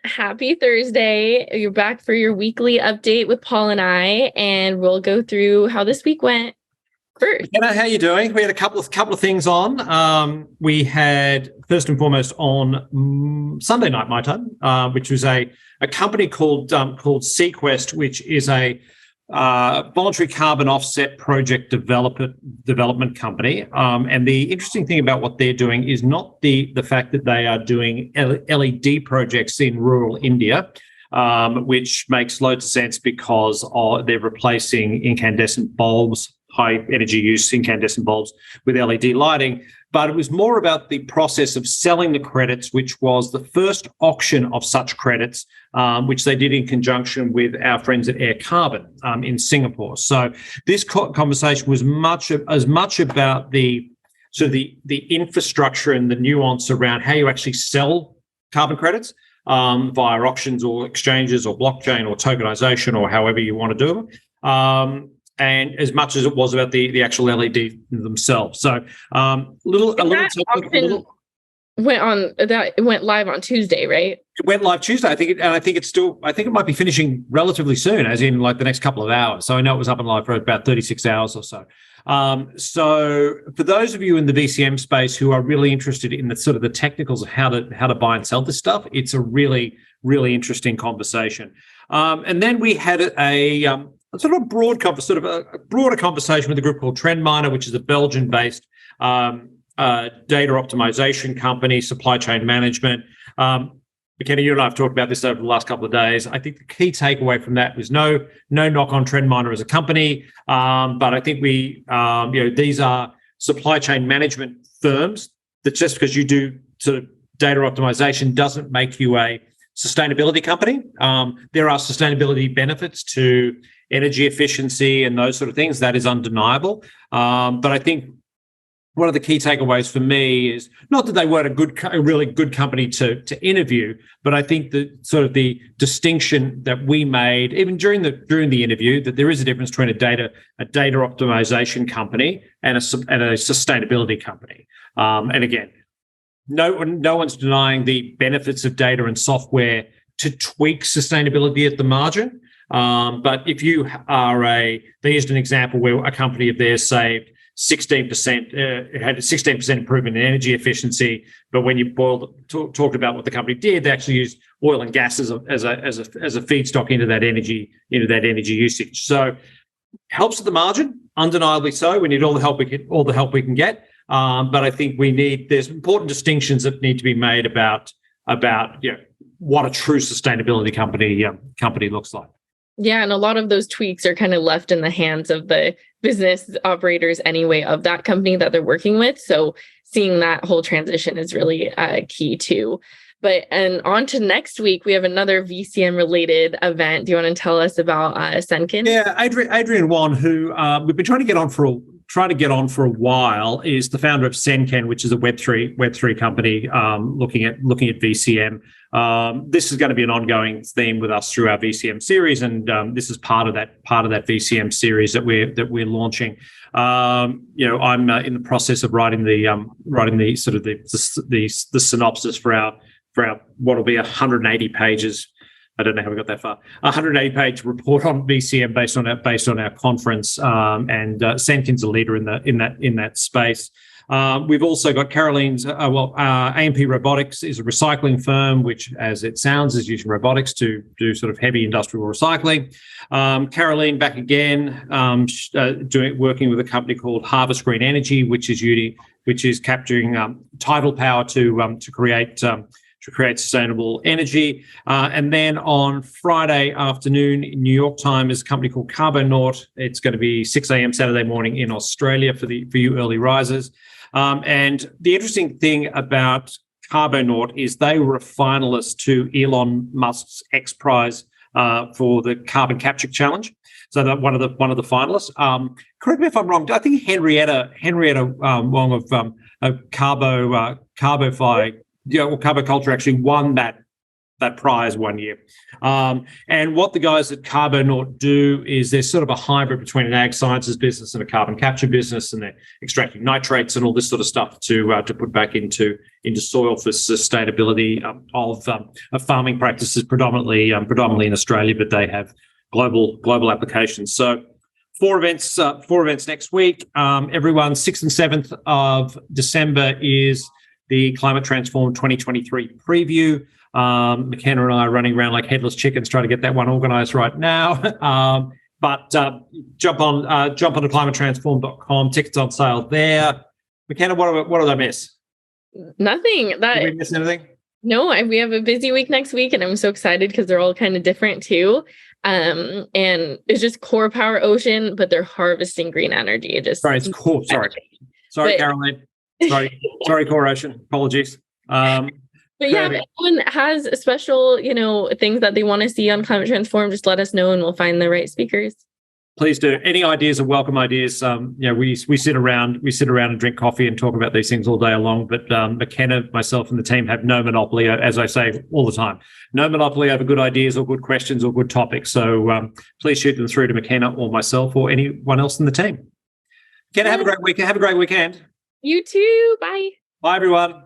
Happy Thursday. You're back for your weekly update with Paul and I, and we'll go through how this week went first. How are you doing? We had a couple of things on. We had, first and foremost, on Sunday night, my time, which was a company called Sequest, which is a voluntary carbon offset project development company. And the interesting thing about what they're doing is not the fact that they are doing LED projects in rural India, which makes loads of sense because they're replacing incandescent bulbs, high energy use incandescent bulbs with LED lighting. But it was more about the process of selling the credits, which was the first auction of such credits, which they did in conjunction with our friends at Air Carbon in Singapore. So this conversation was as much about the infrastructure and the nuance around how you actually sell carbon credits via auctions or exchanges or blockchain or tokenization or however you want to do them. And as much as it was about the actual LED themselves. So Auction went live on Tuesday, right? It went live Tuesday. I think it might be finishing relatively soon, as in like the next couple of hours. So I know it was up and live for about 36 hours or so. So for those of you in the VCM space who are really interested in the sort of the technicals of how to buy and sell this stuff, it's a really, really interesting conversation. And then we had a broader conversation with a group called TrendMiner, which is a Belgian-based data optimization company, supply chain management. McKenna, you and I have talked about this over the last couple of days. I think the key takeaway from that was no knock on TrendMiner as a company, but I think these are supply chain management firms that just because you do sort of data optimization doesn't make you a sustainability company. There are sustainability benefits to energy efficiency and those sort of things. That is undeniable. But I think one of the key takeaways for me is not that they weren't a really good company to interview, but I think that sort of the distinction that we made, even during the interview, that there is a difference between a data optimization company and a sustainability company. And again, no one's denying the benefits of data and software to tweak sustainability at the margin. But if you are they used an example where a company of theirs saved 16%, it had a 16% improvement in energy efficiency, but when you talked about what the company did, they actually used oil and gas as a feedstock into that energy usage. So helps at the margin, undeniably so. We need all the help we can get. But I think there's important distinctions that need to be made about what a true sustainability company looks like. Yeah, and a lot of those tweaks are kind of left in the hands of the business operators anyway of that company that they're working with. So seeing that whole transition is really key too. And on to next week, we have another VCM related event. Do you want to tell us about Senkin? Yeah, Adrian Wan, who we've been trying to get on for a while, is the founder of Senkin, which is a Web3 company looking at VCM. This is going to be an ongoing theme with us through our VCM series, and this is part of that VCM series that we're launching. I'm in the process of writing the synopsis for our what will be 180 pages. I don't know how we got that far. 180-page report on VCM based on our conference, and Senkin's a leader in that space. We've also got Caroline's. AMP Robotics is a recycling firm, which, as it sounds, is using robotics to do sort of heavy industrial recycling. Caroline back again, working with a company called Harvest Green Energy, which is capturing tidal power to create sustainable energy. And then on Friday afternoon in New York time is a company called Carbonaut. It's going to be 6 a.m. Saturday morning in Australia for you early risers. And the interesting thing about Carbonaut is they were a finalist to Elon Musk's X Prize for the Carbon Capture Challenge. So that one of the finalists. Correct me if I'm wrong. I think Henrietta Wong of Carbofy, Carboculture actually won that that prize 1 year. And what the guys at Carbonaut do is they're sort of a hybrid between an ag sciences business and a carbon capture business, and they're extracting nitrates and all this sort of stuff to put back into soil for sustainability of farming practices, predominantly in Australia, but they have global applications. So four events next week. Everyone, 6th and 7th of December is the Climate Transform 2023 preview. McKenna and I are running around like headless chickens trying to get that one organised right now. But jump on to climatetransform.com. Tickets on sale there. McKenna, what did I miss? Nothing. Did we miss anything? No, we have a busy week next week, and I'm so excited because they're all kind of different too. And it's just Core Power Ocean, but they're harvesting green energy. Sorry, it's cool. Sorry, Caroline. Sorry, Core Ocean. Apologies. But yeah, if anyone has special, things that they want to see on Climate Transform, just let us know and we'll find the right speakers. Please do. Any ideas are welcome ideas. We sit around and drink coffee and talk about these things all day long. But McKenna, myself, and the team have no monopoly, as I say all the time, no monopoly over good ideas or good questions or good topics. So please shoot them through to McKenna or myself or anyone else in the team. McKenna, have a great weekend. Have a great weekend. You too. Bye. Bye, everyone.